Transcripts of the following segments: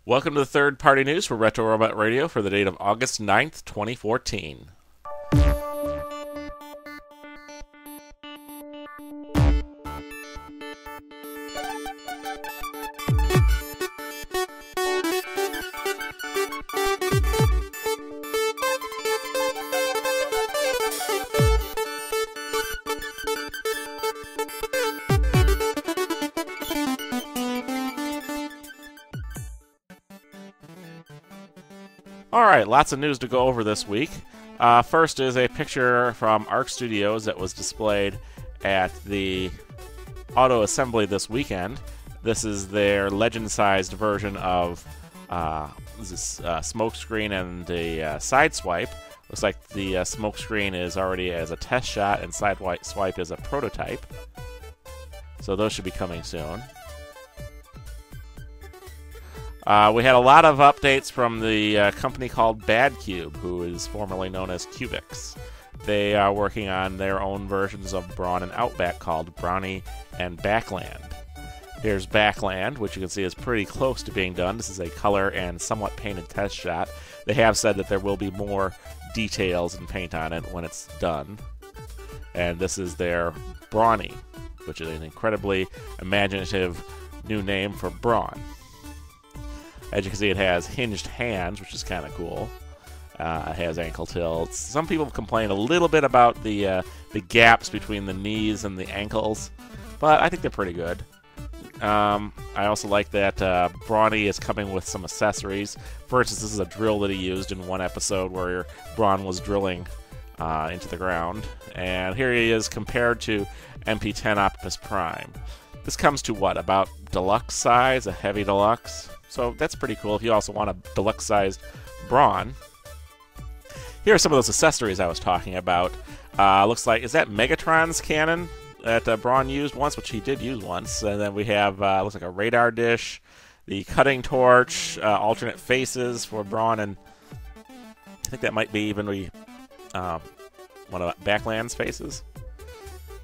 Welcome to the third-party news for Retro Robot Radio for the date of August 9th, 2014. Alright, lots of news to go over this week. First is a picture from Ark Studios that was displayed at the Auto Assembly this weekend. This is their legend-sized version of smoke screen and the side swipe. Looks like the smoke screen is already as a test shot and side swipe is a prototype. So those should be coming soon. We had a lot of updates from the company called BadCube, who is formerly known as Cubix. They are working on their own versions of Brawn and Outback called Brownie and Backland. Here's Backland, which you can see is pretty close to being done. This is a color and somewhat painted test shot. They have said that there will be more details and paint on it when it's done. And this is their Brawny, which is an incredibly imaginative new name for Brawn. As you can see, it has hinged hands, which is kind of cool. It has ankle tilts. Some people complain a little bit about the gaps between the knees and the ankles, but I think they're pretty good. I also like that Brawny is coming with some accessories. For instance, this is a drill that he used in one episode where Brawn was drilling into the ground. And here he is compared to MP10 Optimus Prime. This comes to what, about deluxe size, a heavy deluxe? So that's pretty cool if you also want a deluxe-sized Brawn. Here are some of those accessories I was talking about. Looks like, is that Megatron's cannon that Brawn used once, which he did use once? And then we have, looks like a radar dish, the cutting torch, alternate faces for Brawn, and I think that might be even one of Backland's faces.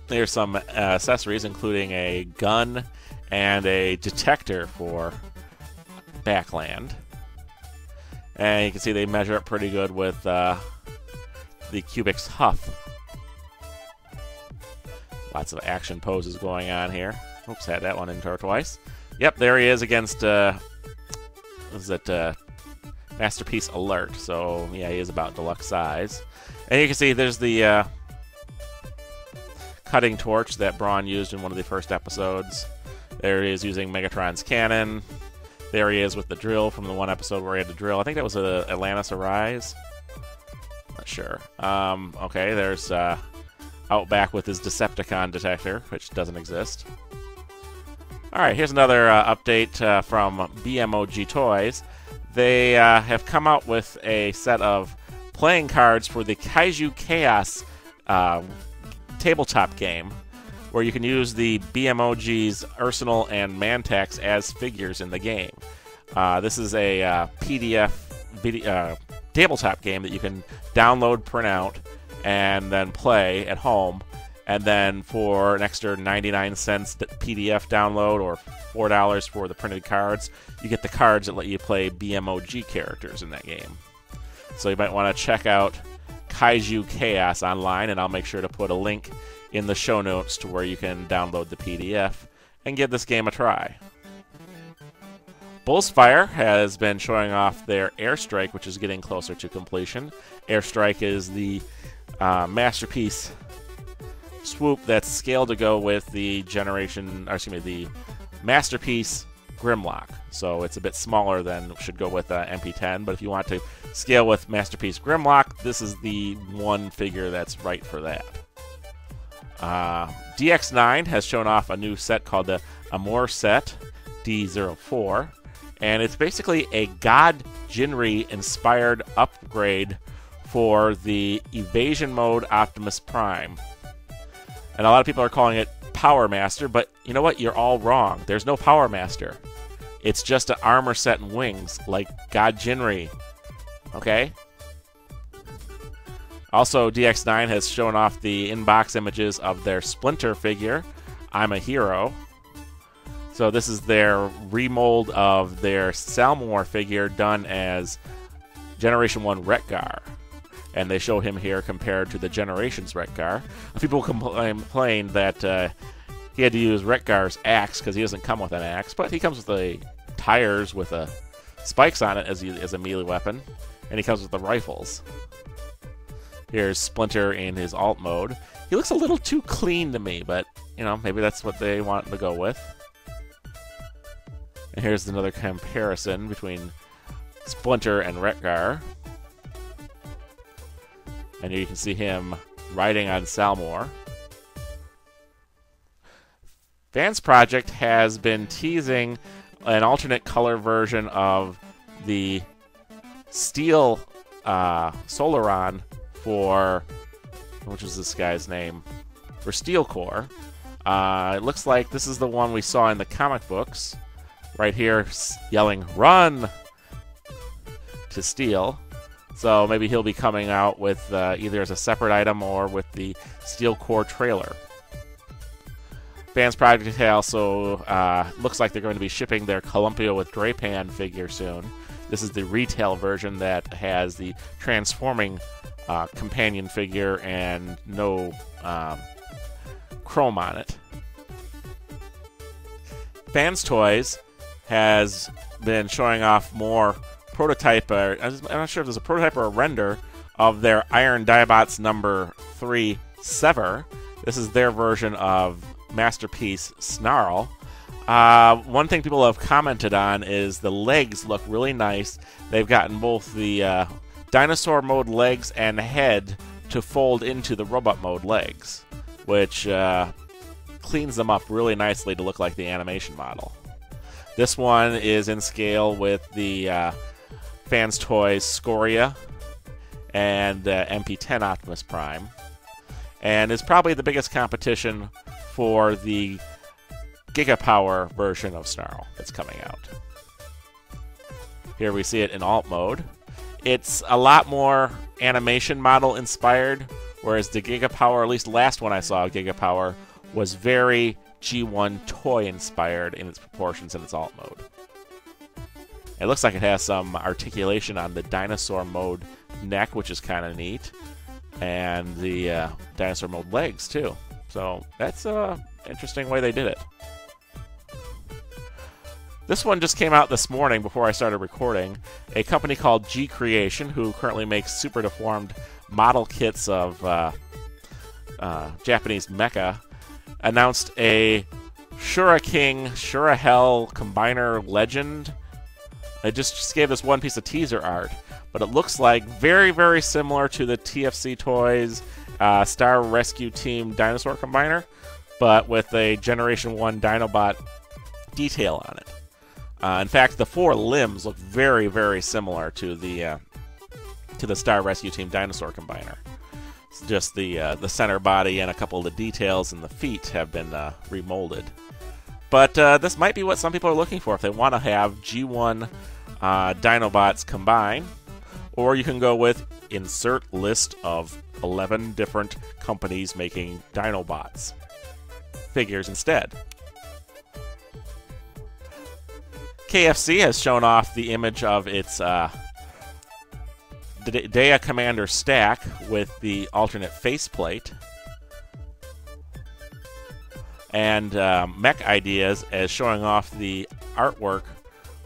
There's some accessories, including a gun and a detector for Backland. And you can see they measure up pretty good with the Cubix Huff. Lots of action poses going on here. Oops, had that one in there twice. Yep, there he is against, Masterpiece Alert. So, yeah, he is about deluxe size. And you can see there's the cutting torch that Brawn used in one of the first episodes. There he is using Megatron's cannon. There he is with the drill from the one episode where he had to drill. I think that was Atlantis Arise. Not sure. Okay, there's Outback with his Decepticon detector, which doesn't exist. Alright, here's another update from BMOG Toys. They have come out with a set of playing cards for the Kaiju Chaos tabletop game, where you can use the BMOG's Arsenal and Mantax as figures in the game. This is a PDF tabletop game that you can download, print out, and then play at home. And then for an extra 99 cents PDF download or $4 for the printed cards, you get the cards that let you play BMOG characters in that game. So you might want to check out Kaiju Chaos online, and I'll make sure to put a link in the show notes to where you can download the PDF and give this game a try. Bullsfire has been showing off their Airstrike, which is getting closer to completion. Airstrike is the Masterpiece swoop that's scaled to go with the the Masterpiece Grimlock. So it's a bit smaller than should go with MP10, but if you want to scale with Masterpiece Grimlock, this is the one figure that's right for that. DX9 has shown off a new set called the Amor Set D04, and it's basically a God Jinri inspired upgrade for the Evasion Mode Optimus Prime. And a lot of people are calling it Power Master, but you know what? You're all wrong. There's no Power Master. It's just an armor set and wings, like God Jinri. Okay? Also, DX9 has shown off the in-box images of their Splinter figure, I'm a Hero. So this is their remold of their Salmor figure done as Generation 1 Retgar. And they show him here compared to the Generations Retgar. People complained that he had to use Retgar's axe because he doesn't come with an axe, but he comes with the tires with spikes on it as a melee weapon, and he comes with the rifles. Here's Splinter in his alt mode. He looks a little too clean to me, but, you know, maybe that's what they want to go with. And here's another comparison between Splinter and Retgar. And here you can see him riding on Salmor. FansProject has been teasing an alternate color version of the Steel Solaron for, which is this guy's name, for Steel Core. It looks like this is the one we saw in the comic books. Right here, yelling, "Run!" to Steel. So maybe he'll be coming out with either as a separate item or with the Steel Core trailer. FansProject also looks like they're going to be shipping their Columpio with Drapan figure soon. This is the retail version that has the transforming companion figure and no chrome on it. FansToys has been showing off more prototype, I'm not sure if there's a prototype or a render of their Iron Diabots number 3 Sever. This is their version of Masterpiece Snarl. One thing people have commented on is the legs look really nice. They've gotten both the dinosaur mode legs and head to fold into the robot mode legs, which cleans them up really nicely to look like the animation model. This one is in scale with the FansToys Scoria and MP10 Optimus Prime, and is probably the biggest competition for the Gigapower version of Snarl that's coming out. Here we see it in alt mode. It's a lot more animation model inspired, whereas the Gigapower, at least last one I saw, Gigapower, was very G1 toy inspired in its proportions in its alt mode. It looks like it has some articulation on the dinosaur mode neck, which is kind of neat, and the dinosaur mode legs too. So that's an interesting way they did it. This one just came out this morning before I started recording. A company called GCeations, who currently makes super deformed model kits of Japanese mecha, announced a Shura King, Shura Hell Combiner Legend. They just gave this one piece of teaser art, but it looks like very, very similar to the TFC Toys Star Rescue Team Dinosaur Combiner, but with a Generation 1 Dinobot detail on it. In fact, the 4 limbs look very, very similar to the Star Rescue Team Dinosaur Combiner. It's just the center body and a couple of the details in the feet have been remolded. But this might be what some people are looking for if they want to have G1 Dinobots combine, or you can go with insert list of 11 different companies making Dinobots figures instead. KFC has shown off the image of its Dea Commander stack with the alternate faceplate. And Mech Ideas as showing off the artwork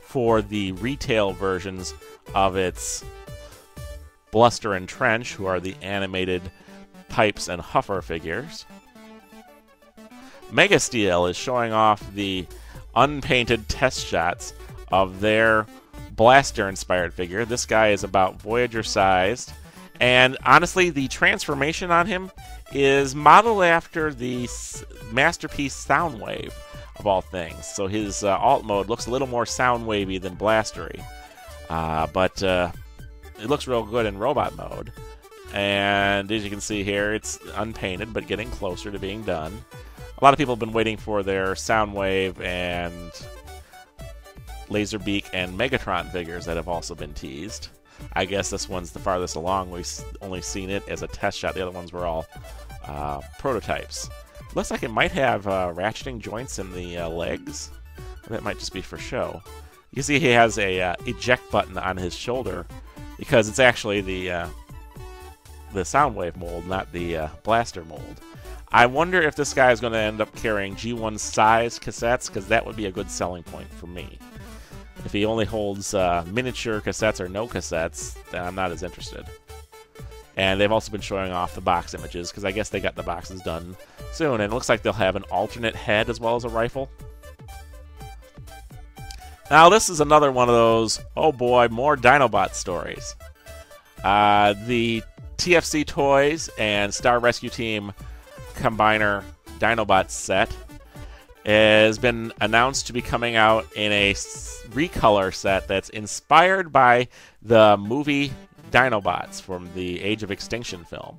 for the retail versions of its Bluster and Trench, who are the animated Pipes and Huffer figures. Megasteel is showing off the unpainted test shots of their Blaster-inspired figure. This guy is about Voyager-sized, and honestly, the transformation on him is modeled after the Masterpiece Soundwave, of all things. So his alt mode looks a little more sound-wavy than blastery, but it looks real good in robot mode. And as you can see here, it's unpainted, but getting closer to being done. A lot of people have been waiting for their Soundwave and Laserbeak and Megatron figures that have also been teased. I guess this one's the farthest along. We've only seen it as a test shot. The other ones were all prototypes. Looks like it might have ratcheting joints in the legs. That might just be for show. You can see he has a eject button on his shoulder because it's actually the Soundwave mold, not the blaster mold. I wonder if this guy is going to end up carrying G1 size cassettes, because that would be a good selling point for me. If he only holds miniature cassettes or no cassettes, then I'm not as interested. And they've also been showing off the box images, because I guess they got the boxes done soon. And it looks like they'll have an alternate head as well as a rifle. Now, this is another one of those, oh boy, more Dinobot stories. The TFC Toys and Star Rescue Team Combiner Dinobot set has been announced to be coming out in a recolor set that's inspired by the movie Dinobots from the Age of Extinction film.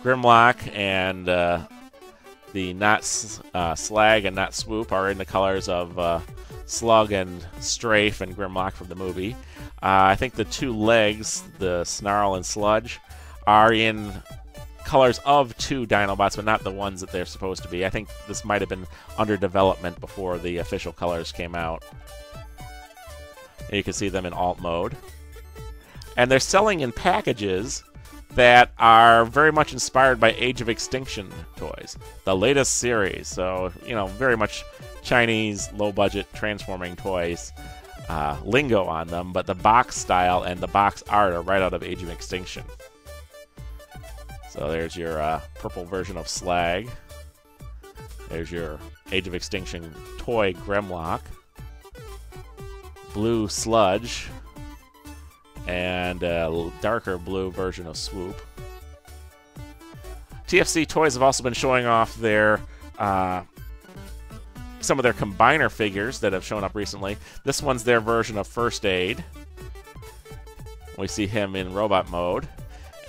Grimlock and the Not Slag and Not Swoop are in the colors of Slug and Strafe and Grimlock from the movie. I think the two legs, the Snarl and Sludge, are in colors of two Dinobots, but not the ones that they're supposed to be. I think this might have been under development before the official colors came out. And you can see them in alt mode. And they're selling in packages that are very much inspired by Age of Extinction toys, the latest series. So, you know, very much Chinese, low-budget transforming toys lingo on them, but the box style and the box art are right out of Age of Extinction. So there's your purple version of Slag. There's your Age of Extinction toy Grimlock. Blue Sludge. And a darker blue version of Swoop. TFC Toys have also been showing off their some of their combiner figures that have shown up recently. This one's their version of First Aid. We see him in robot mode.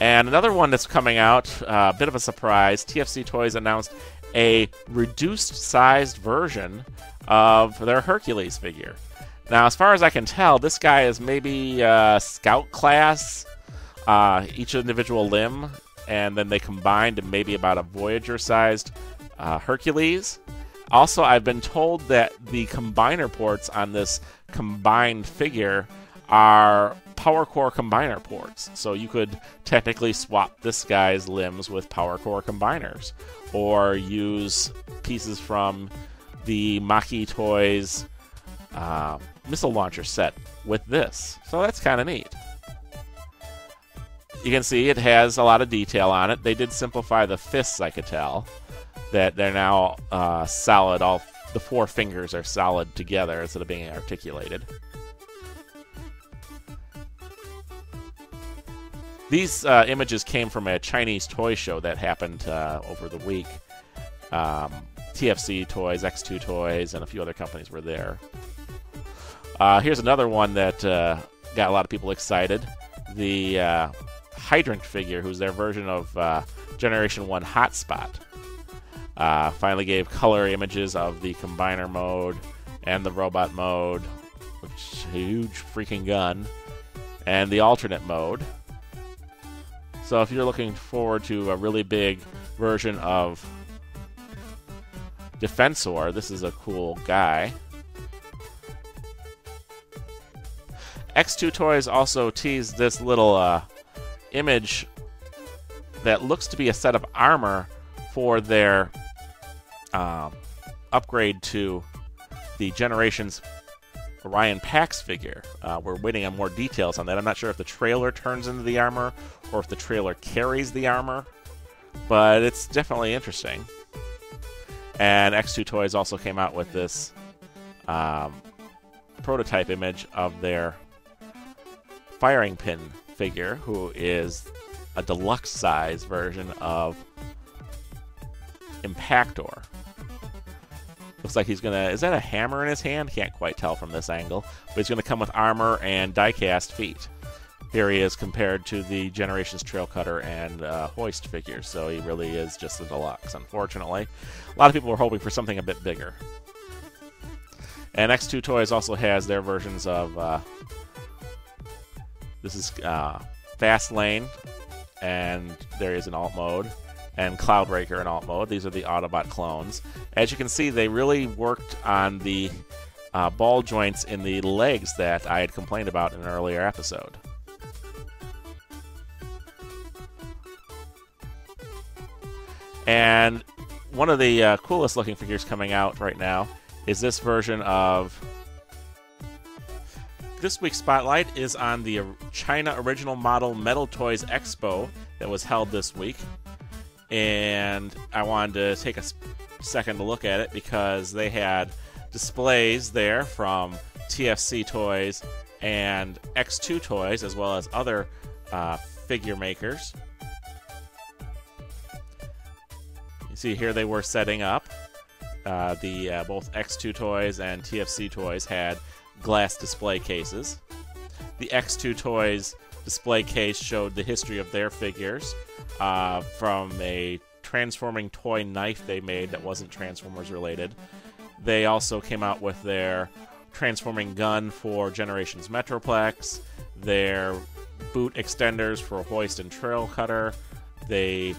And another one that's coming out, a bit of a surprise, TFC Toys announced a reduced-sized version of their Hercules figure. Now, as far as I can tell, this guy is maybe Scout class, each individual limb, and then they combined to maybe about a Voyager-sized Hercules. Also, I've been told that the combiner ports on this combined figure are Power Core combiner ports. So you could technically swap this guy's limbs with Power Core combiners, or use pieces from the Mech Toys missile launcher set with this. So that's kind of neat. You can see it has a lot of detail on it. They did simplify the fists, I could tell. That they're now solid. All the four fingers are solid together instead of being articulated. These images came from a Chinese toy show that happened over the week. TFC Toys, X2 Toys, and a few other companies were there. Here's another one that got a lot of people excited. The Hydrant figure, who's their version of Generation 1 Hotspot. Finally gave color images of the combiner mode and the robot mode, which is a huge freaking gun, and the alternate mode. So if you're looking forward to a really big version of Defensor, this is a cool guy. X2 Toys also teased this little image that looks to be a set of armor for their upgrade to the Generations Orion Pax figure. We're waiting on more details on that. I'm not sure if the trailer turns into the armor or if the trailer carries the armor, but it's definitely interesting. And X2 Toys also came out with this prototype image of their firing pin figure, who is a deluxe size version of Impactor. Looks like he's gonna, is that a hammer in his hand? Can't quite tell from this angle, but he's gonna come with armor and die-cast feet. Here he is compared to the Generations Trail Cutter and Hoist figures, so he really is just a deluxe, unfortunately. A lot of people were hoping for something a bit bigger. And X2 Toys also has their versions of, this is Fast Lane, and there is an alt mode, and Cloudraker in alt mode. These are the Autobot clones. As you can see, they really worked on the ball joints in the legs that I had complained about in an earlier episode. And one of the coolest looking figures coming out right now is this version of... This week's spotlight is on the China original model MetalToys Expo that was held this week. And I wanted to take a second to look at it because they had displays there from TFC Toys and X2 Toys, as well as other figure makers. You see here they were setting up. Both X2 Toys and TFC Toys had glass display cases. The X2 Toys display case showed the history of their figures from a transforming toy knife they made that wasn't Transformers related. They also came out with their transforming gun for Generations Metroplex, their boot extenders for Hoist and Trail Cutter, they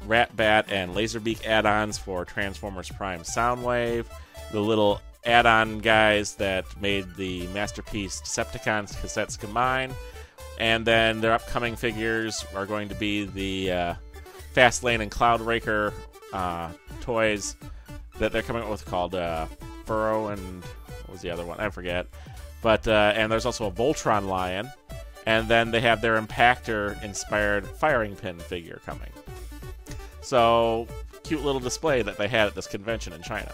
Rat Bat and Laserbeak add-ons for Transformers Prime Soundwave, the little add-on guys that made the Masterpiece Decepticons cassettes combine, and then their upcoming figures are going to be the Fastlane and Cloudraker toys that they're coming up with called Furrow and what was the other one? I forget. But and there's also a Voltron Lion, and then they have their Impactor-inspired firing pin figure coming. So, cute little display that they had at this convention in China.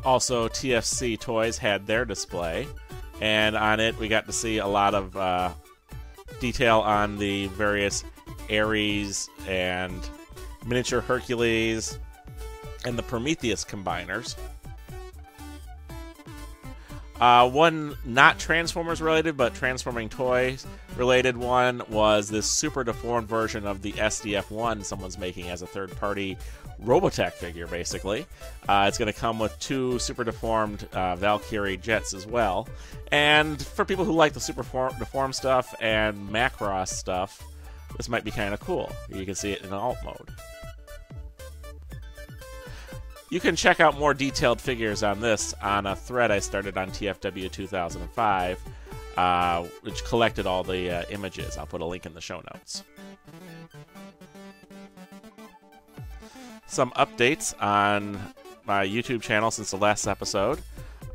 Also, TFC Toys had their display, and on it we got to see a lot of detail on the various Ares and miniature Hercules and the Prometheus combiners. One not Transformers related, but Transforming Toys related one was this super deformed version of the SDF-1 someone's making as a third-party Robotech figure, basically. It's going to come with two super deformed Valkyrie jets as well. And for people who like the super deformed stuff and Macross stuff, this might be kind of cool. You can see it in alt mode. You can check out more detailed figures on this on a thread I started on TFW 2005, which collected all the images. I'll put a link in the show notes. Some updates on my YouTube channel since the last episode.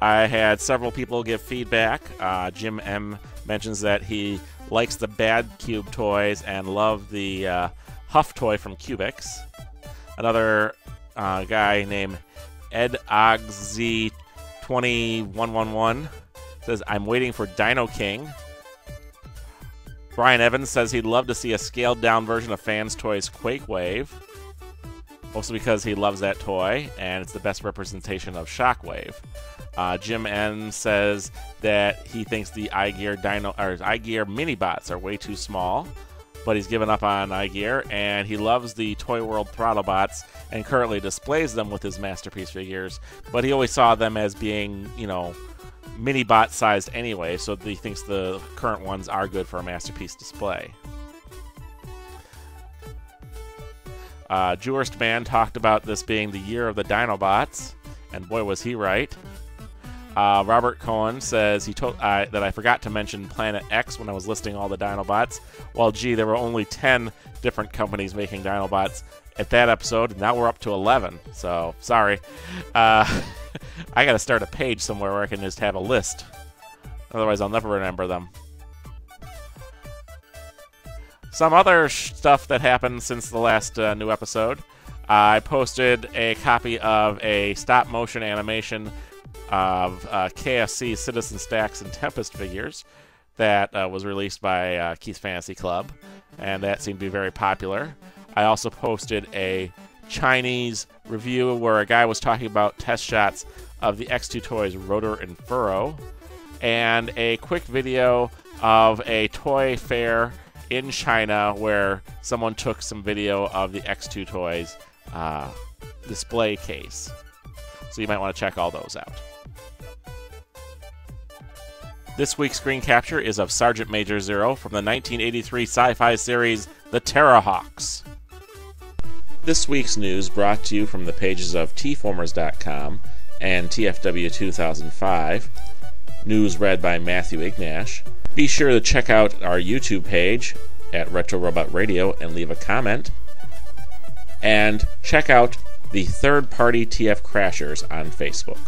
I had several people give feedback. Jim M mentions that he likes the BadCube toys and loved the Huff toy from Cubics. Another guy named EdOgZ2111 says, I'm waiting for Dino King. Brian Evans says he'd love to see a scaled down version of FansToys Quake Wave, mostly because he loves that toy and it's the best representation of Shockwave. Jim N says that he thinks the iGear mini-bots are way too small, but he's given up on iGear, and he loves the Toy World Throttlebots and currently displays them with his Masterpiece figures, but he always saw them as being, you know, mini-bot sized anyway, so he thinks the current ones are good for a Masterpiece display. Jurist Man talked about this being the year of the Dinobots, and boy was he right. Robert Cohen says that I forgot to mention Planet X when I was listing all the Dinobots. Well, gee, there were only 10 different companies making Dinobots at that episode. Now we're up to 11, so sorry. I got to start a page somewhere where I can just have a list. Otherwise, I'll never remember them. Some other stuff that happened since the last new episode. I posted a copy of a stop-motion animation of KFC Citizen Stacks and Tempest figures that was released by Keith's Fantasy Club, and that seemed to be very popular. I also posted a Chinese review where a guy was talking about test shots of the X2 Toys Rotor and Furrow, and a quick video of a toy fair in China where someone took some video of the X2 Toys display case. So you might want to check all those out. This week's screen capture is of Sergeant Major Zero from the 1983 sci-fi series The Terrahawks. This week's news brought to you from the pages of tformers.com and TFW 2005. News read by Matthew Ignash. Be sure to check out our YouTube page at Retro Robot Radio and leave a comment. And check out the third-party TF Crashers on Facebook.